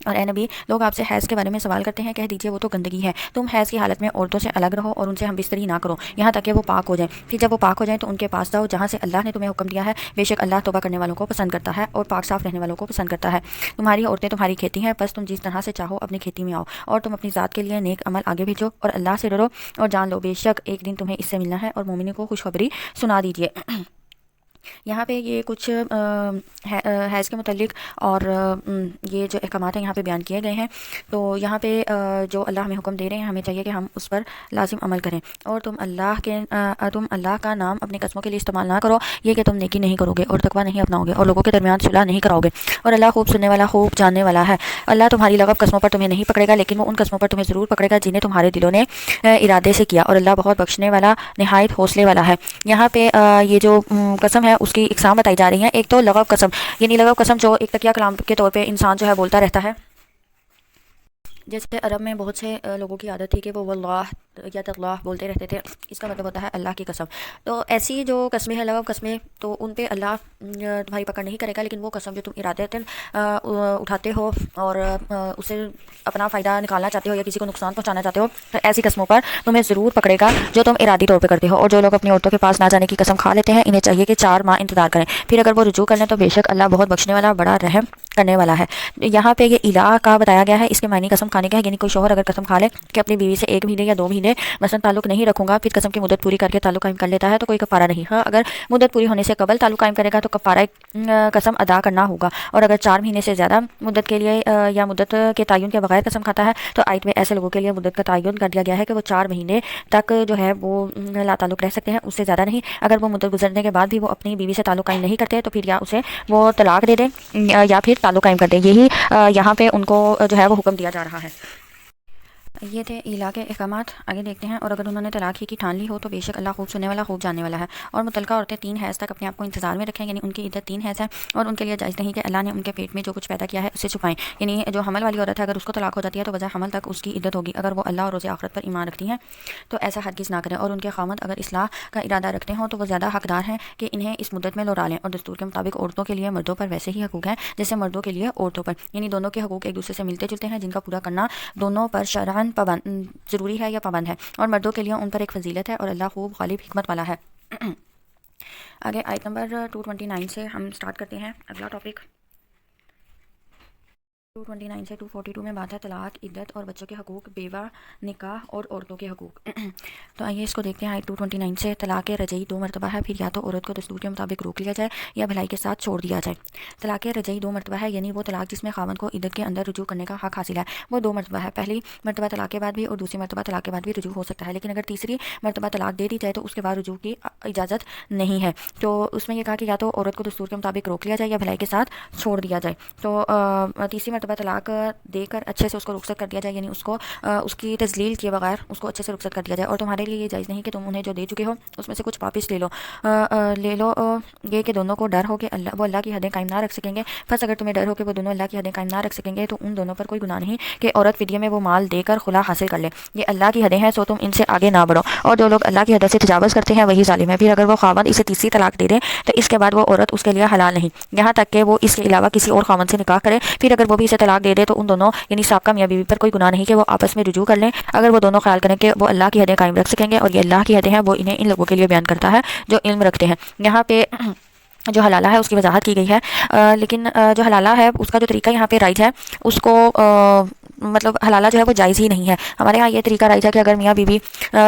اور اے نبی، لوگ آپ سے حیض کے بارے میں سوال کرتے ہیں، کہہ دیجیے وہ تو گندگی ہے، تم حیض کی حالت میں عورتوں سے الگ رہو اور ان سے ہم بستری نہ کرو یہاں تک کہ وہ پاک ہو جائیں، پھر جب وہ پاک ہو جائیں تو ان کے پاس جاؤ جہاں سے اللہ نے تمہیں حکم دیا ہے، بے شک اللہ توبہ کرنے والوں کو پسند کرتا ہے اور پاک صاف رہنے والوں کو پسند کرتا ہے۔ تمہاری عورتیں تمہاری کھیتی ہیں، بس تم جس طرح سے چاہو اپنی کھیتی میں آؤ اور تم اپنی ذات کے لیے نیک عمل آگے بھیجو اور اللہ سے ڈرو اور جان لو بے شک ایک دن تمہیں اس سے ملنا ہے اور مومنوں کو خوشخبری سنا دیجیے۔ یہاں پہ یہ کچھ حیض کے متعلق اور یہ جو احکامات ہیں یہاں پہ بیان کیے گئے ہیں، تو یہاں پہ جو اللہ ہمیں حکم دے رہے ہیں ہمیں چاہیے کہ ہم اس پر لازم عمل کریں، اور تم اللہ کا نام اپنے قسموں کے لیے استعمال نہ کرو، یہ کہ تم نیکی نہیں کرو گے اور تقوی نہیں اپناؤ گے اور لوگوں کے درمیان صلح نہیں کراؤ گے، اور اللہ خوب سننے والا خوب جاننے والا ہے۔ اللہ تمہاری لغو قسموں پر تمہیں نہیں پکڑے گا، لیکن وہ ان قسموں پر تمہیں ضرور پکڑے گا جنہیں تمہارے دلوں نے ارادے سے کیا، اور اللہ بہت بخشنے والا نہایت حوصلے والا ہے۔ یہاں پہ یہ جو قسم ہے اس کی اقسام بتائی جا رہی ہیں۔ ایک تو لغو قسم، یعنی لغو قسم جو ایک تکیہ کلام کے طور پہ انسان جو ہے بولتا رہتا ہے، جیسے عرب میں بہت سے لوگوں کی عادت تھی کہ وہ واللہ یا تاللہ بولتے رہتے تھے، اس کا مطلب ہوتا ہے اللہ کی قسم۔ تو ایسی جو قسمیں ہیں لغو قسمیں، تو ان پہ اللہ تمہاری پکڑ نہیں کرے گا، لیکن وہ قسم جو تم ارادتاً اٹھاتے ہو اور اسے اپنا فائدہ نکالنا چاہتے ہو یا کسی کو نقصان پہنچانا چاہتے ہو، تو ایسی قسموں پر تمہیں ضرور پکڑے گا جو تم ارادی طور پہ کرتے ہو۔ اور جو لوگ اپنی عورتوں کے پاس نہ جانے کی قسم کھا لیتے ہیں، انہیں چاہیے کہ 4 ماہ انتظار کریں، پھر اگر وہ رجوع کر لیں تو بے شک اللہ بہت بخشنے والا بڑا رحم کرنے والا ہے۔ یہاں پہ یہ الہ کا بتایا گیا ہے، اس کے معنی قسم کھانے کا ہے، یعنی کوئی شوہر اگر قسم کھا لے کہ اپنی بیوی سے 1 مہینے یا 2 مہینے مثلا تعلق نہیں رکھوں گا، پھر قسم کی مدت پوری کر کے تعلق قائم کر لیتا ہے تو کوئی کفارہ نہیں۔ ہاں، اگر مدت پوری ہونے سے قبل تعلق قائم کرے گا تو کفارہ قسم ادا کرنا ہوگا، اور اگر 4 مہینے سے زیادہ مدت کے لیے یا مدت کے تعین کے بغیر قسم کھاتا ہے تو آیت میں ایسے لوگوں کے لیے مدت کا تعین کر دیا گیا ہے کہ وہ 4 مہینے تک جو ہے وہ لا تعلق رہ سکتے ہیں، اس سے زیادہ نہیں۔ اگر وہ مدت گزرنے کے بعد بھی وہ اپنی بیوی سے تعلق قائم نہیں کرتے تو پھر یا اسے وہ طلاق دے دیں یا پھر تعلق قائم کر دیں، یہی یہاں پہ ان کو جو ہے وہ حکم دیا جا رہا ہے۔ یہ تھے الہ کے احکامات، آگے دیکھتے ہیں۔ اور اگر انہوں نے طلاق ہی کی ٹھان لی ہو تو بے شک اللہ خوب سننے والا خوب جاننے والا ہے۔ اور متعلقہ عورتیں 3 حیض تک اپنے آپ کو انتظار میں رکھیں، یعنی ان کی عدت 3 حیض ہے، اور ان کے لیے جائز نہیں کہ اللہ نے ان کے پیٹ میں جو کچھ پیدا کیا ہے اسے چھپائیں، یعنی جو حمل والی عورت ہے اگر اس کو طلاق ہو جاتی ہے تو وجہ حمل تک اس کی عدت ہوگی، اگر وہ اللہ اور روز آخرت پر ایمان رکھتی ہیں تو ایسا ہرگز نہ کریں، اور ان کے خاوند اگر اصلاح کا ارادہ رکھتے ہوں تو وہ زیادہ حقدار ہیں کہ انہیں اس مدت میں لوٹا لیں، اور دستور کے مطابق عورتوں کے لیے مردوں پر ویسے ہی حقوق ہیں جیسے مردوں کے لیے عورتوں پر، یعنی دونوں کے حقوق ایک دوسرے سے ملتے جلتے ہیں جن کا پورا کرنا دونوں پر شرعاً ضروری ہے یا پابند ہے، اور مردوں کے لیے ان پر ایک فضیلت ہے، اور اللہ خوب غالب حکمت والا ہے۔ آگے آیت نمبر 229 سے ہم سٹارٹ کرتے ہیں اگلا ٹاپک۔ 229 سے 242 میں بات ہے طلاق، عدت اور بچوں کے حقوق، بیوہ، نکاح اور عورتوں کے حقوق۔ تو آئیے اس کو دیکھتے ہیں۔ آیت 229 سے طلاق رجعی 2 مرتبہ ہے، پھر یا تو عورت کو دستور کے مطابق روک لیا جائے یا بھلائی کے ساتھ چھوڑ دیا جائے۔ طلاق رجعی 2 مرتبہ ہے، یعنی وہ طلاق جس میں خاوند کو عدت کے اندر رجوع کرنے کا حق حاصل ہے، وہ 2 مرتبہ ہے۔ پہلی مرتبہ طلاق کے بعد بھی اور دوسری مرتبہ طلاق کے بعد بھی رجوع ہو سکتا ہے، لیکن اگر تیسری مرتبہ طلاق دے دی جائے تو اس کے بعد رجوع کی اجازت نہیں ہے۔ تو اس میں یہ کہا کہ یا تو عورت کو دستور کے مطابق روک لیا جائے یا بھلائی کے ساتھ چھوڑ دیا جائے۔ تو تیسری مرتبہ طلاق دے کر اچھے سے اس کو رخصت کر دیا جائے، یعنی اس کو اس کی تذلیل کیے بغیر اس کو اچھے سے رخصت کر دیا جائے، اور تمہارے لیے یہ جائز نہیں کہ تم انہیں جو دے چکے ہو اس میں سے کچھ واپس لے لو یہ کہ دونوں کو ڈر ہو کہ وہ اللہ کی حدیں قائم نہ رکھ سکیں گے، بس اگر تمہیں ڈر ہو کہ وہ دونوں اللہ کی حدیں قائم نہ رکھ سکیں گے تو ان دونوں پر کوئی گناہ نہیں کہ عورت فدیے میں وہ مال دے کر خلا حاصل کر لے، یہ اللہ کی حدیں ہیں سو تم ان سے آگے نہ بڑھو، اور جو لوگ اللہ کی حدوں سے تجاوز کرتے ہیں وہی ظالم ہے۔ پھر اگر وہ خاوند اسے تیسری طلاق دے دے تو اس کے بعد وہ عورت اس کے لیے حلال نہیں یہاں تک کہ وہ اس کے علاوہ کسی اور خاوند سے نکاح کرے، پھر اگر وہ بھی اسے طلاق دے دے تو ان دونوں یعنی سابقہ میاں بیوی پر کوئی گناہ نہیں کہ وہ آپس میں رجوع کر لیں، اگر وہ دونوں خیال کریں کہ وہ اللہ کی حدیں قائم رکھ سکیں گے، اور یہ اللہ کی حدیں ہیں وہ انہیں ان لوگوں کے لیے بیان کرتا ہے جو علم رکھتے ہیں۔ یہاں پہ جو حلالہ ہے اس کی وضاحت کی گئی ہے، لیکن جو حلالہ ہے اس کا جو طریقہ یہاں پہ رائج ہے اس کو مطلب حلالہ جو ہے وہ جائز ہی نہیں ہے۔ ہمارے ہاں یہ طریقہ رائج ہے کہ اگر میاں بیوی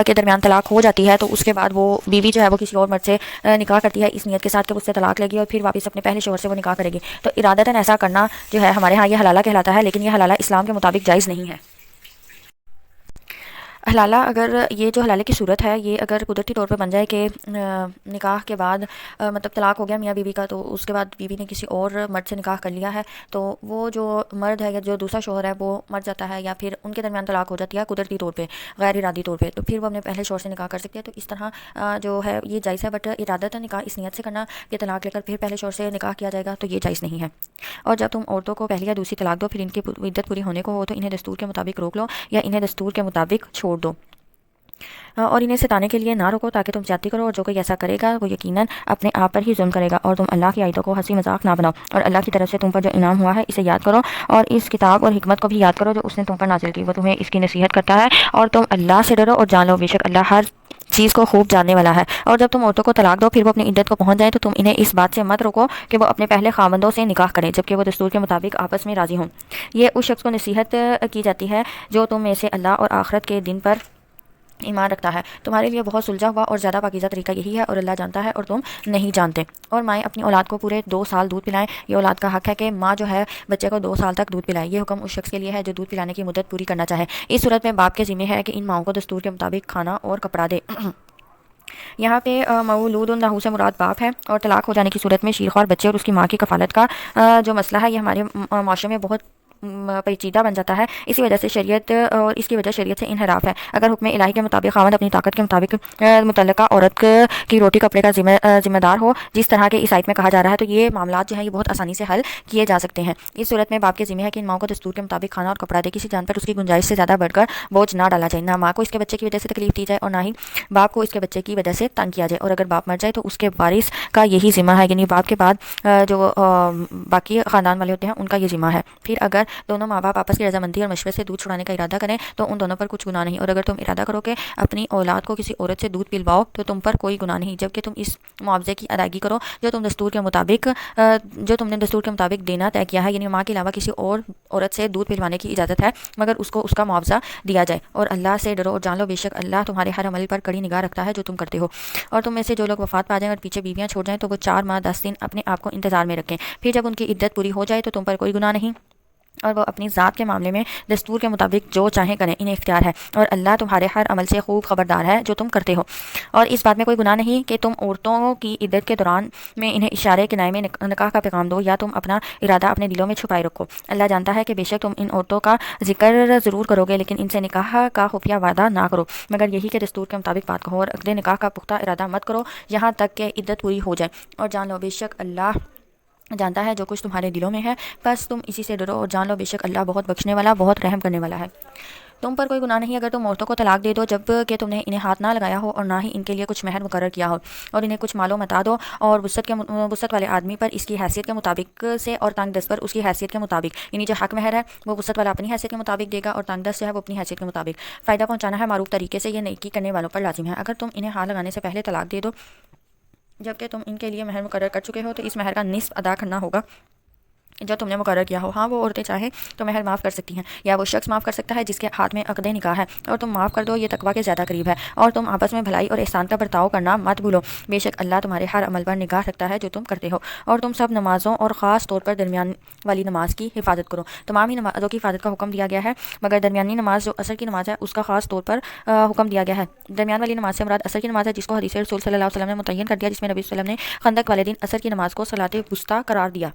کے درمیان طلاق ہو جاتی ہے تو اس کے بعد وہ بیوی جو ہے وہ کسی اور مرد سے نکاح کرتی ہے اس نیت کے ساتھ کہ اس سے طلاق لے گی اور پھر واپس اپنے پہلے شوہر سے وہ نکاح کرے گی، تو ارادتاً ایسا کرنا جو ہے ہمارے ہاں یہ حلالہ کہلاتا ہے، لیکن یہ حلالہ اسلام کے مطابق جائز نہیں ہے۔ حلالہ اگر یہ جو حلالے کی صورت ہے یہ اگر قدرتی طور پہ بن جائے کہ نکاح کے بعد مطلب طلاق ہو گیا میاں بیوی کا، تو اس کے بعد بیوی نے کسی اور مرد سے نکاح کر لیا ہے، تو وہ جو مرد ہے یا جو دوسرا شوہر ہے وہ مر جاتا ہے یا پھر ان کے درمیان طلاق ہو جاتی ہے قدرتی طور پہ غیر ارادی طور پہ، تو پھر وہ اپنے پہلے شوہر سے نکاح کر سکتی ہے۔ تو اس طرح جو ہے یہ جائز ہے، بٹ ارادہ نکاح اس نیت سے کرنا کہ طلاق لے کر پھر پہلے شوہر سے نکاح کیا جائے گا تو یہ جائز نہیں ہے۔ اور جب تم عورتوں کو پہلی یا دوسری طلاق دو پھر ان کی عدت پوری ہونے کو ہو تو انہیں دستور کے مطابق روک لو یا انہیں دستور کے مطابق چھوڑ دو۔ اور انہیں ستانے کے لیے نہ روکو تاکہ تم زیادتی کرو، اور جو کوئی ایسا کرے گا وہ یقیناً اپنے آپ پر ہی ظلم کرے گا۔ اور تم اللہ کی آیتوں کو ہنسی مذاق نہ بناؤ، اور اللہ کی طرف سے تم پر جو انعام ہوا ہے اسے یاد کرو، اور اس کتاب اور حکمت کو بھی یاد کرو جو اس نے تم پر نازل کی، وہ تمہیں اس کی نصیحت کرتا ہے، اور تم اللہ سے ڈرو اور جان لو بے شک اللہ ہر چیز کو خوب جاننے والا ہے۔ اور جب تم عورتوں کو طلاق دو پھر وہ اپنی عدت کو پہنچ جائے تو تم انہیں اس بات سے مت روکو کہ وہ اپنے پہلے خاوندوں سے نکاح کریں جبکہ وہ دستور کے مطابق آپس میں راضی ہوں۔ یہ اس شخص کو نصیحت کی جاتی ہے جو تم میں سے اللہ اور آخرت کے دن پر ایمان رکھتا ہے۔ تمہارے لیے بہت سلجھا ہوا اور زیادہ پاکیزہ طریقہ یہی ہے، اور اللہ جانتا ہے اور تم نہیں جانتے۔ اور مائیں اپنی اولاد کو پورے 2 سال دودھ پلائیں، یہ اولاد کا حق ہے کہ ماں جو ہے بچے کو 2 سال تک دودھ پلائے۔ یہ حکم اس شخص کے لیے ہے جو دودھ پلانے کی مدت پوری کرنا چاہے۔ اس صورت میں باپ کے ذمہ ہے کہ ان ماؤں کو دستور کے مطابق کھانا اور کپڑا دے۔ یہاں پہ مولود لہو سے مراد باپ ہے، اور طلاق ہو جانے کی صورت میں شیرخوار بچے اور اس کی ماں کی کفالت کا جو مسئلہ ہے یہ ہمارے معاشرے میں بہت پیچیدہ بن جاتا ہے۔ اسی وجہ سے شریعت اور اس کی وجہ شریعت سے انحراف ہے۔ اگر حکم الہی کے مطابق خاوند اپنی طاقت کے مطابق متعلقہ عورت کی روٹی کپڑے کا ذمہ دار ہو جس طرح کے اس آیت میں کہا جا رہا ہے تو یہ معاملات جو ہیں یہ بہت آسانی سے حل کیے جا سکتے ہیں۔ اس صورت میں باپ کے ذمہ ہے کہ ان ماؤں کو دستور کے مطابق کھانا اور کپڑا دے، کسی جان پر اس کی گنجائش سے زیادہ بڑھ کر بوجھ نہ ڈالا جائے، نہ ماں کو اس کے بچے کی وجہ سے تکلیف دی جائے اور نہ ہی باپ کو اس کے بچے کی وجہ سے تنگ کیا جائے۔ اور اگر باپ مر جائے تو اس کے وارث کا یہی ذمہ ہے، یعنی باپ کے بعد جو باقی خاندان والے ہوتے ہیں ان کا یہ ذمہ ہے۔ پھر اگر دونوں ماں باپ آپس کی رضامندی اور مشورے سے دودھ چھڑانے کا ارادہ کریں تو ان دونوں پر کچھ گناہ نہیں، اور اگر تم ارادہ کرو کہ اپنی اولاد کو کسی عورت سے دودھ پلواؤ تو تم پر کوئی گناہ نہیں، جبکہ تم اس معاوضے کی ادائیگی کرو جو تم نے دستور کے مطابق دینا طے کیا ہے، یعنی ماں کے علاوہ کسی اور عورت سے دودھ پلوانے کی اجازت ہے مگر اس کو اس کا معاوضہ دیا جائے۔ اور اللہ سے ڈرو اور جان لو بے شک اللہ تمہارے ہر عمل پر کڑی نگاہ رکھتا ہے جو تم کرتے ہو۔ اور تم میں سے جو لوگ وفات پا جائیں اور پیچھے بیویاں چھوڑ جائیں تو وہ 4 ماہ 10 دن اپنے آپ کو انتظار میں رکھیں، پھر جب ان کی عدت پوری ہو جائے تو تم پر کوئی گناہ نہیں، اور وہ اپنی ذات کے معاملے میں دستور کے مطابق جو چاہیں کریں، انہیں اختیار ہے، اور اللہ تمہارے ہر عمل سے خوب خبردار ہے جو تم کرتے ہو۔ اور اس بات میں کوئی گناہ نہیں کہ تم عورتوں کی عدت کے دوران میں انہیں اشارے کنائے میں نکاح کا پیغام دو یا تم اپنا ارادہ اپنے دلوں میں چھپائے رکھو۔ اللہ جانتا ہے کہ بے شک تم ان عورتوں کا ذکر ضرور کرو گے لیکن ان سے نکاح کا خفیہ وعدہ نہ کرو مگر یہی کہ دستور کے مطابق بات کہو، اور عقد نکاح کا پختہ ارادہ مت کرو یہاں تک کہ عدت پوری ہو جائے، اور جان لو بے شک اللہ جانتا ہے جو کچھ تمہارے دلوں میں ہے، بس تم اسی سے ڈرو اور جان لو بے شک اللہ بہت بخشنے والا بہت رحم کرنے والا ہے۔ تم پر کوئی گناہ نہیں اگر تم عورتوں کو طلاق دے دو جب کہ تم نے انہیں ہاتھ نہ لگایا ہو اور نہ ہی ان کے لیے کچھ مہر مقرر کیا ہو، اور انہیں کچھ مال و متاع دو، اور وسعت والے آدمی پر اس کی حیثیت کے مطابق سے اور تنگ دست پر اس کی حیثیت کے مطابق، یعنی جو حق مہر ہے وہ وسعت والا اپنی حیثیت کے مطابق دے گا اور تنگ دست جو ہے وہ اپنی حیثیت کے مطابق۔ فائدہ پہنچانا ہے معروف طریقے سے، یہ نیکی کرنے والوں پر لازم ہے۔ اگر تم انہیں ہاتھ لگانے سے پہلے طلاق دے دو جبکہ تم ان کے لیے مہر مقرر کر چکے ہو تو اس مہر کا نصف ادا کرنا ہوگا جو تم نے مقرر کیا ہو۔ ہاں وہ عورتیں چاہیں تو مہر معاف کر سکتی ہیں یا وہ شخص معاف کر سکتا ہے جس کے ہاتھ میں عقد نکاح ہے، اور تم معاف کر دو، یہ تقویٰ کے زیادہ قریب ہے۔ اور تم آپس میں بھلائی اور احسان کا برتاؤ کرنا مت بھولو، بے شک اللہ تمہارے ہر عمل پر نگاہ رکھتا ہے جو تم کرتے ہو۔ اور تم سب نمازوں اور خاص طور پر درمیان والی نماز کی حفاظت کرو۔ تمام ہی نمازوں کی حفاظت کا حکم دیا گیا ہے مگر درمیانی نماز جو عصر کی نماز ہے اس کا خاص طور پر حکم دیا گیا ہے۔ درمیان والی نماز سے مراد عصر کی نماز ہے جس کو حدیث رسول صلی اللہ علیہ وسلم نے متعین کر دیا، جس میں نبی صلی اللہ علیہ وسلم نے خندق والے دن عصر کی نماز کو صلاۃ وسطیٰ قرار دیا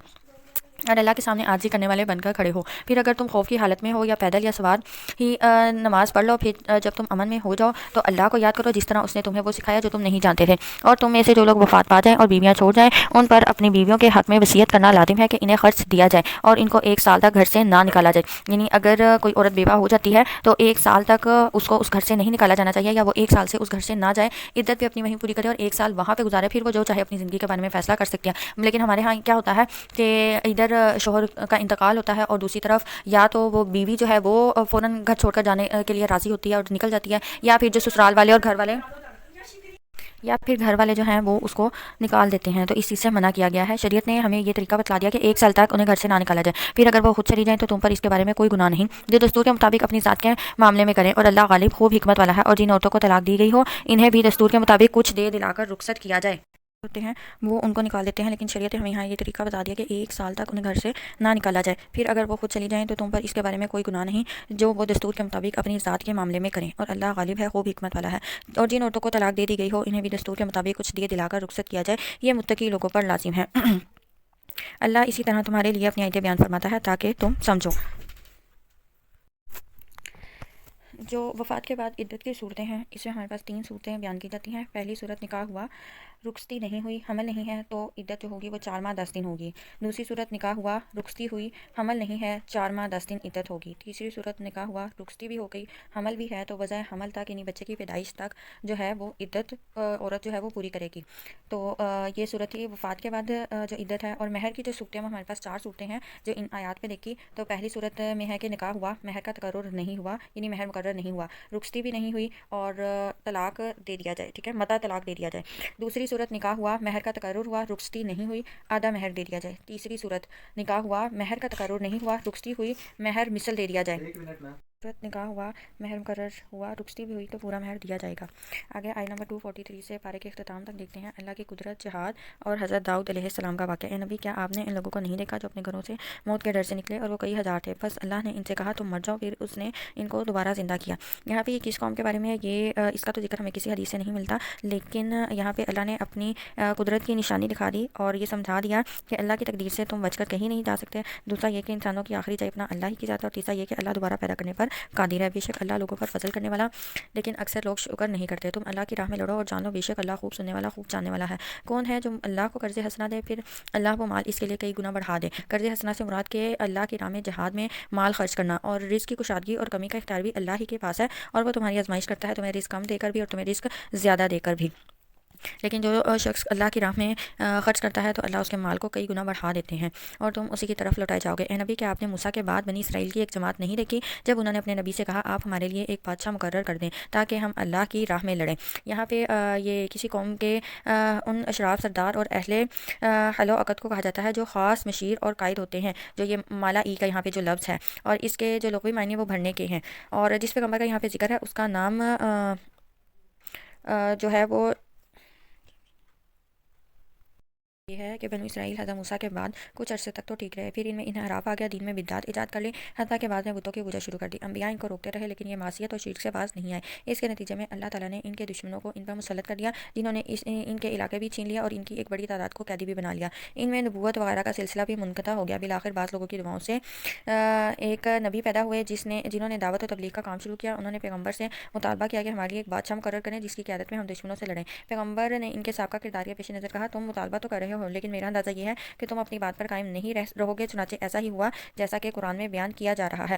اور اللہ کے سامنے عاجزی کرنے والے بن کر کھڑے ہو۔ پھر اگر تم خوف کی حالت میں ہو یا پیدل یا سوار ہی نماز پڑھ لو، پھر جب تم امن میں ہو جاؤ تو اللہ کو یاد کرو جس طرح اس نے تمہیں وہ سکھایا جو تم نہیں جانتے تھے۔ اور تم میں سے جو لوگ وفات پا جائیں اور بیویاں چھوڑ جائیں ان پر اپنی بیویوں کے حق میں وصیت کرنا لازم ہے کہ انہیں خرچ دیا جائے اور ان کو 1 سال تک گھر سے نہ نکالا جائے، یعنی اگر کوئی عورت بیوہ ہو جاتی ہے تو 1 سال تک اس کو اس گھر سے نہیں نکالا جانا چاہیے، یا وہ 1 سال سے اس گھر سے نہ جائے، عدت بھی اپنی وہیں پوری کرے اور 1 سال وہاں پہ گزارے، پھر وہ جو چاہے اپنی زندگی کے بارے میں فیصلہ کر سکتی ہے۔ لیکن ہمارے ہاں کیا ہوتا ہے کہ ادھر شوہر کا انتقال ہوتا ہے اور دوسری طرف یا تو وہ بیوی جو ہے وہ فوراً گھر چھوڑ کر جانے کے لیے راضی ہوتی ہے اور نکل جاتی ہے، یا پھر جو سسرال والے اور گھر والے جو ہیں وہ اس کو نکال دیتے ہیں، تو اس چیز سے منع کیا گیا ہے۔ شریعت نے ہمیں یہ طریقہ بتلا دیا کہ 1 سال تک انہیں گھر سے نہ نکالا جائے، پھر اگر وہ خود چلی جائیں تو تم پر اس کے بارے میں کوئی گناہ نہیں، جو دستور کے مطابق اپنی ذات کے معاملے میں کریں، اور اللہ غالب خوب حکمت والا ہے۔ اور جن عورتوں کو طلاق دی گئی ہو انہیں بھی دستور کے مطابق کچھ دے دلا کر رخصت کیا جائے ہوتے ہیں وہ ان کو نکال دیتے ہیں، لیکن شریعت ہمیں یہاں یہ طریقہ بتا دیا کہ 1 سال تک انہیں گھر سے نہ نکالا جائے، پھر اگر وہ خود چلی جائیں تو تم پر اس کے بارے میں کوئی گناہ نہیں، جو وہ دستور کے مطابق اپنی ذات کے معاملے میں کریں، اور اللہ غالب ہے خوب حکمت والا ہے۔ اور جن عورتوں کو طلاق دے دی گئی ہو انہیں بھی دستور کے مطابق کچھ دیے دلا کر رخصت کیا جائے، یہ متقی لوگوں پر لازم ہے۔ اللہ اسی طرح تمہارے لیے اپنی آیتیں بیان فرماتا ہے تاکہ تم سمجھو۔ جو وفات کے بعد عدت کی صورتیں ہیں، اس میں ہمارے پاس 3 صورتیں بیان کی جاتی ہیں۔ پہلی صورت نکاح ہوا، رخصتی نہیں ہوئی، حمل نہیں ہے، تو عدت جو ہوگی وہ 4 ماہ 10 دن ہوگی۔ دوسری صورت نکاح ہوا، رخصتی ہوئی، حمل نہیں ہے، 4 ماہ 10 دن عدت ہوگی۔ تیسری صورت نکاح ہوا، رخصتی بھی ہو گئی، حمل بھی ہے، تو بجائے حمل تک یعنی بچے کی پیدائش تک جو ہے وہ عدت عورت جو ہے وہ پوری کرے گی۔ تو یہ صورت ہی وفات کے بعد جو عدت ہے۔ اور مہر کی جو صورتیں ہمارے پاس 4 صورتیں ہیں جو ان آیات میں دیکھی۔ تو پہلی صورت میں ہے کہ نکاح ہوا، مہر کا تقرر نہیں ہوا، یعنی مہر مقرر نہیں ہوا، رخصتی بھی نہیں ہوئی اور طلاق دے دیا جائے، ٹھیک ہے، متع طلاق دے دیا جائے۔ دوسری صورت نکاح ہوا، مہر کا تقرر ہوا، رخصتی نہیں ہوئی، آدھا مہر دے دیا جائے۔ تیسری صورت نکاح ہوا، مہر کا تقرر نہیں ہوا، رخصتی ہوئی، مہر مثل دے دیا جائے۔ صورت نکاح ہوا، مہر مقرر ہوا، رخصتی بھی ہوئی، تو پورا مہر دیا جائے گا۔ آگے آیت نمبر 243 سے پارے کے اختتام تک دیکھتے ہیں۔ اللہ کی قدرت، جہاد اور حضرت داؤد علیہ السلام کا واقعہ۔ اے نبی، کیا آپ نے ان لوگوں کو نہیں دیکھا جو اپنے گھروں سے موت کے ڈر سے نکلے اور وہ کئی ہزار تھے؟ بس اللہ نے ان سے کہا تم مر جاؤ، پھر اس نے ان کو دوبارہ زندہ کیا۔ یہاں پہ یہ کس قوم کے بارے میں ہے، یہ اس کا تو ذکر ہمیں کسی حدیث سے نہیں ملتا، لیکن یہاں پہ اللہ نے اپنی قدرت کی نشانی دکھا دی اور یہ سمجھا دیا کہ اللہ کی تقدیر سے تم بچ کر کہیں نہیں جا سکتے۔ دوسرا یہ کہ انسانوں کی آخری جائے اپنا اللہ ہی کی ذات ہے، اور تیسرا یہ کہ اللہ دوبارہ پیدا کرنے پر قادر ہے۔ بے شک اللہ لوگوں پر فضل کرنے والا، لیکن اکثر لوگ شکر نہیں کرتے۔ تم اللہ کی راہ میں لڑو اور جان لو بے شک اللہ خوب سننے والا، خوب جاننے والا ہے۔ کون ہے جو اللہ کو قرض حسنہ دے، پھر اللہ وہ مال اس کے لیے کئی گنا بڑھا دے؟ قرض حسنہ سے مراد کہ اللہ کی راہ میں جہاد میں مال خرچ کرنا، اور رزق کی کشادگی اور کمی کا اختیار بھی اللہ ہی کے پاس ہے، اور وہ تمہاری آزمائش کرتا ہے، تمہیں رزق کم دے کر بھی اور تمہیں رزق زیادہ دے کر بھی۔ لیکن جو شخص اللہ کی راہ میں خرچ کرتا ہے تو اللہ اس کے مال کو کئی گنا بڑھا دیتے ہیں اور تم اسی کی طرف لوٹائے جاؤ گے۔ اے نبی، کیا آپ نے موسیٰ کے بعد بنی اسرائیل کی ایک جماعت نہیں دیکھی جب انہوں نے اپنے نبی سے کہا آپ ہمارے لیے ایک بادشاہ مقرر کر دیں تاکہ ہم اللہ کی راہ میں لڑیں؟ یہاں پہ یہ کسی قوم کے ان اشراف، سردار اور اہل حل و عقد کو کہا جاتا ہے جو خاص مشیر اور قائد ہوتے ہیں، جو یہ مالا ای کا یہاں پہ جو لفظ ہے اور اس کے جو لغوی معنی وہ بھرنے کے ہیں، اور جس پیغمبر کا یہاں پہ ذکر ہے اس کا نام جو ہے وہ یہ ہے کہ بنو اسرائیل حضرت موسیٰ کے بعد کچھ عرصے تک تو ٹھیک رہے، پھر ان میں انحراف آ گیا، دین میں بدعات ایجاد کر لی، حتیٰ کہ بعد میں بتوں کی پوجا شروع کر دی۔ انبیاء ان کو روکتے رہے لیکن یہ معصیت اور شرک سے باز نہیں آئے۔ اس کے نتیجے میں اللہ تعالیٰ نے ان کے دشمنوں کو ان پر مسلط کر دیا، جنہوں نے ان کے علاقے بھی چھین لیا اور ان کی ایک بڑی تعداد کو قیدی بھی بنا لیا۔ ان میں نبوت وغیرہ کا سلسلہ بھی منقطع ہو گیا۔ بالآخر بعض لوگوں کی دعاؤں سے ایک نبی پیدا ہوئے جنہوں نے دعوت و تبلیغ کا کام شروع کیا۔ انہوں نے پیغمبر سے مطالبہ کیا کہ ہمارے لیے ایک بادشاہ مقرر کریں جس کی قیادت میں ہم دشمنوں سے لڑیں۔ پیغمبر نے ان کے سابقہ کردار کے پیش نظر کہا تم مطالبہ تو کر رہے ہو لیکن میرا اندازہ یہ ہے کہ تم اپنی بات پر قائم نہیں رہو گے، چنانچہ ایسا ہی ہوا جیسا کہ قرآن میں بیان کیا جا رہا ہے۔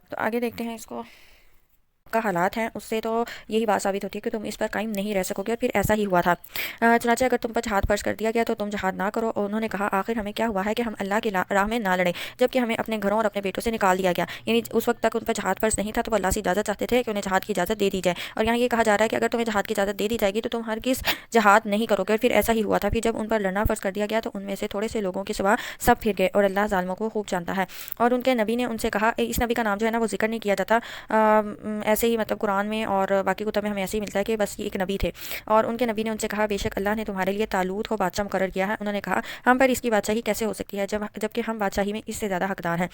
تو آگے دیکھتے ہیں اس کو کا حالات ہیں، اس سے تو یہی بات ثابت ہوتی ہے کہ تم اس پر قائم نہیں رہ سکو گے، اور پھر ایسا ہی ہوا تھا۔ چنانچہ اگر تم پر جہاد فرض کر دیا گیا تو تم جہاد نہ کرو۔ اور انہوں نے کہا آخر ہمیں کیا ہوا ہے کہ ہم اللہ کی راہ میں نہ لڑیں جبکہ ہمیں اپنے گھروں اور اپنے بیٹوں سے نکال دیا گیا، یعنی اس وقت تک ان پر جہاد فرض نہیں تھا تو وہ اللہ سے اجازت چاہتے تھے کہ انہیں جہاد کی اجازت دے دی جائے۔ اور یہاں یہ کہا جا رہا ہے کہ اگر تمہیں جہاد کی اجازت دے دی جائے گی تو تم ہرگز جہاد نہیں کرو گے، اور پھر ایسا ہی ہوا تھا۔ پھر جب ان پر لڑنا فرض کر دیا گیا تو ان میں سے تھوڑے سے لوگوں کے سوا سب پھر گئے، اور اللہ ظالموں کو خوب جانتا ہے۔ اور ان کے نبی نے ان سے کہا، اس نبی کا نام جو ہے نا وہ ذکر نہیں کیا جاتا، ایسے ہی مطلب قرآن میں اور باقی کتب میں ہمیں ایسے ہی ملتا ہے کہ بس یہ ایک نبی تھے۔ اور ان کے نبی نے ان سے کہا بے شک اللہ نے تمہارے لیے طالوت کو بادشاہ مقرر کیا ہے۔ انہوں نے کہا ہم پر اس کی بادشاہی کیسے ہو سکتی ہے جبکہ ہم بادشاہی میں اس سے زیادہ حقدار ہیں،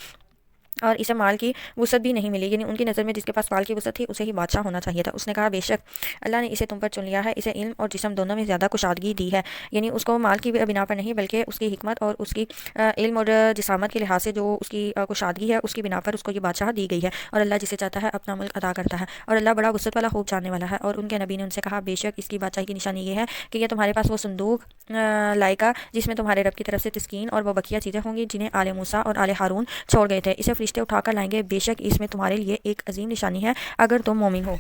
اور اسے مال کی وسعت بھی نہیں ملی، یعنی ان کی نظر میں جس کے پاس مال کی وسعت تھی اسے ہی بادشاہ ہونا چاہیے تھا۔ اس نے کہا بے شک اللہ نے اسے تم پر چن لیا ہے، اسے علم اور جسم دونوں میں زیادہ کشادگی دی ہے، یعنی اس کو مال کی بنا پر نہیں بلکہ اس کی حکمت اور اس کی علم اور جسامت کے لحاظ سے جو اس کی کشادگی ہے اس کی بنا پر اس کو یہ بادشاہ دی گئی ہے، اور اللہ جسے چاہتا ہے اپنا ملک عطا کرتا ہے، اور اللہ بڑا وسعت والا خوب جاننے والا ہے۔ اور ان کے نبی نے ان سے کہا بے شک اس کی بادشاہی کی نشانی یہ ہے کہ یہ تمہارے پاس وہ صندوق لائے گا جس میں تمہارے رب کی طرف سے تسکین اور وہ بقیہ چیزیں ہوں گی جنہیں آل موسیٰ اور آل ہارون چھوڑ گئے تھے، اسے فرشتے اٹھا کر لائیں گے، بے شک اس میں تمہارے لیے ایک عظیم نشانی ہے اگر تم مومن ہو۔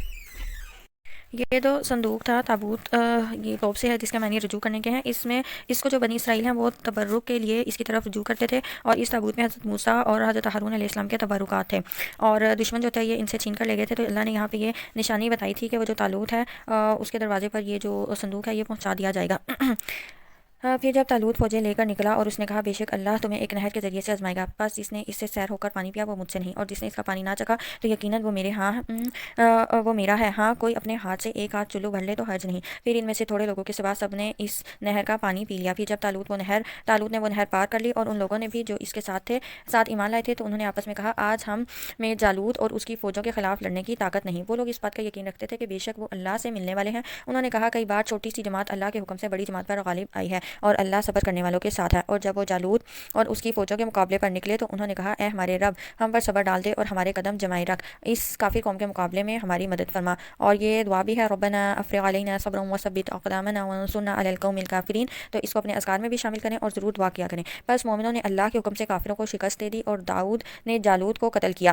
یہ جو صندوق تھا تابوت، یہ توب سے ہے جس کے معنی رجوع کرنے کے ہیں۔ اس کو جو بنی اسرائیل ہیں وہ تبرک کے لیے اس کی طرف رجوع کرتے تھے، اور اس تابوت میں حضرت موسیٰ اور حضرت ہارون علیہ السلام کے تبرکات تھے، اور دشمن جو تھے یہ ان سے چھین کر لے گئے تھے۔ تو اللہ نے یہاں پہ یہ نشانی بتائی تھی کہ وہ جو طالوت ہے اس کے دروازے پر یہ جو صندوق ہے یہ پہنچا دیا جائے گا۔ پھر جب طالوت فوجیں لے کر نکلا اور اس نے کہا بے شک اللہ تمہیں ایک نہر کے ذریعے سے آزمائے گا، بس جس نے اس سے سیر ہو کر پانی پیا وہ مجھ سے نہیں، اور جس نے اس کا پانی نہ چکھا تو یقیناً وہ میرا ہے، ہاں کوئی اپنے ہاتھ سے ایک ہاتھ چلو بھر لے تو حرج نہیں۔ پھر ان میں سے تھوڑے لوگوں کے سوا سب نے اس نہر کا پانی پی لیا۔ پھر جب طالوت نے وہ نہر پار کر لی اور ان لوگوں نے بھی جو اس کے ساتھ ایمان لائے تھے تو انہوں نے آپس میں کہا آج ہم میں جالوت اور اس کی فوجوں کے خلاف لڑنے کی طاقت نہیں۔ وہ لوگ اس بات کا یقین رکھتے تھے کہ بے شک وہ اللہ سے ملنے والے ہیں۔ انہوں نے کہا کئی بار چھوٹی سی جماعت اللہ کے حکم سے بڑی جماعت پر غالب آئی ہے، اور اللہ صبر کرنے والوں کے ساتھ ہے۔ اور جب وہ جالوت اور اس کی فوجوں کے مقابلے پر نکلے تو انہوں نے کہا اے ہمارے رب ہم پر صبر ڈال دے اور ہمارے قدم جمائے رکھ، اس کافر قوم کے مقابلے میں ہماری مدد فرما۔ اور یہ دعا بھی ہے ربنا افرغ علینا صبرا وثبت اقدامنا وانصرنا علی القوم الکافرین، تو اس کو اپنے اذکار میں بھی شامل کریں اور ضرور دعا کیا کریں۔ بس مومنوں نے اللہ کے حکم سے کافروں کو شکست دے دی اور داؤد نے جالوت کو قتل کیا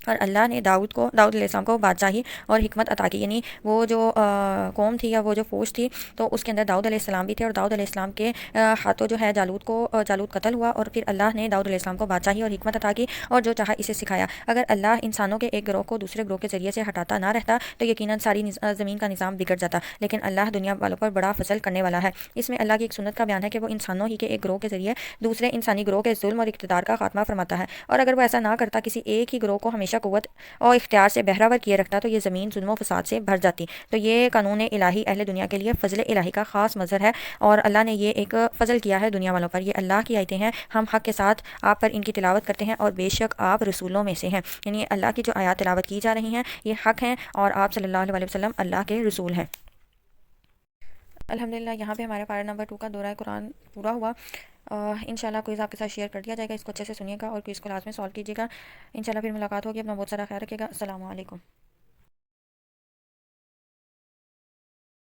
اور اللہ نے داؤد علیہ السلام کو بادشاہی اور حکمت عطا کی، یعنی وہ جو قوم تھی یا وہ جو فوج تھی تو اس کے اندر داؤد علیہ السلام بھی تھے، اور داؤد علیہ السلام کے ہاتھوں جو ہے جالوت قتل ہوا، اور پھر اللہ نے داؤد علیہ السلام کو بادشاہی اور حکمت عطا کی اور جو چاہا اسے سکھایا۔ اگر اللہ انسانوں کے ایک گروہ کو دوسرے گروہ کے ذریعے سے ہٹاتا نہ رہتا تو یقیناً ساری زمین کا نظام بگڑ جاتا، لیکن اللہ دنیا والوں پر بڑا فضل کرنے والا ہے۔ اس میں اللہ کی ایک سنت کا بیان ہے کہ وہ انسانوں ہی کے ایک گروہ کے ذریعے دوسرے انسانی گروہ کے ظلم اور اقتدار کا خاتمہ فرماتا ہے، اور اگر وہ ایسا نہ کرتا، کسی ایک ہی گروہ کو ہمیشہ قوت اور اختیار سے بہراور کیے رکھتا، تو یہ زمین ظلم و فساد سے بھر جاتی۔ تو یہ قانون الہی اہل دنیا کے لیے فضل الہی کا خاص مظہر ہے، اور اللہ نے یہ ایک فضل کیا ہے دنیا والوں پر۔ یہ اللہ کی آیتیں ہیں، ہم حق کے ساتھ آپ پر ان کی تلاوت کرتے ہیں، اور بے شک آپ رسولوں میں سے ہیں، یعنی اللہ کی جو آیات تلاوت کی جا رہی ہیں یہ حق ہیں، اور آپ صلی اللہ علیہ وسلم اللہ کے رسول ہیں۔ الحمدللہ یہاں پہ ہمارا پارہ نمبر 2 کا دورہ قرآن پورا ہوا۔ انشاءاللہ کوئز آپ کے ساتھ شیئر کر دیا جائے گا، اس کو اچھے سے سنیے گا اور کوئز کو لازمی سالو کیجیے گا۔ انشاءاللہ پھر ملاقات ہوگی، اپنا بہت سارا خیال رکھیے گا۔ السلام علیکم۔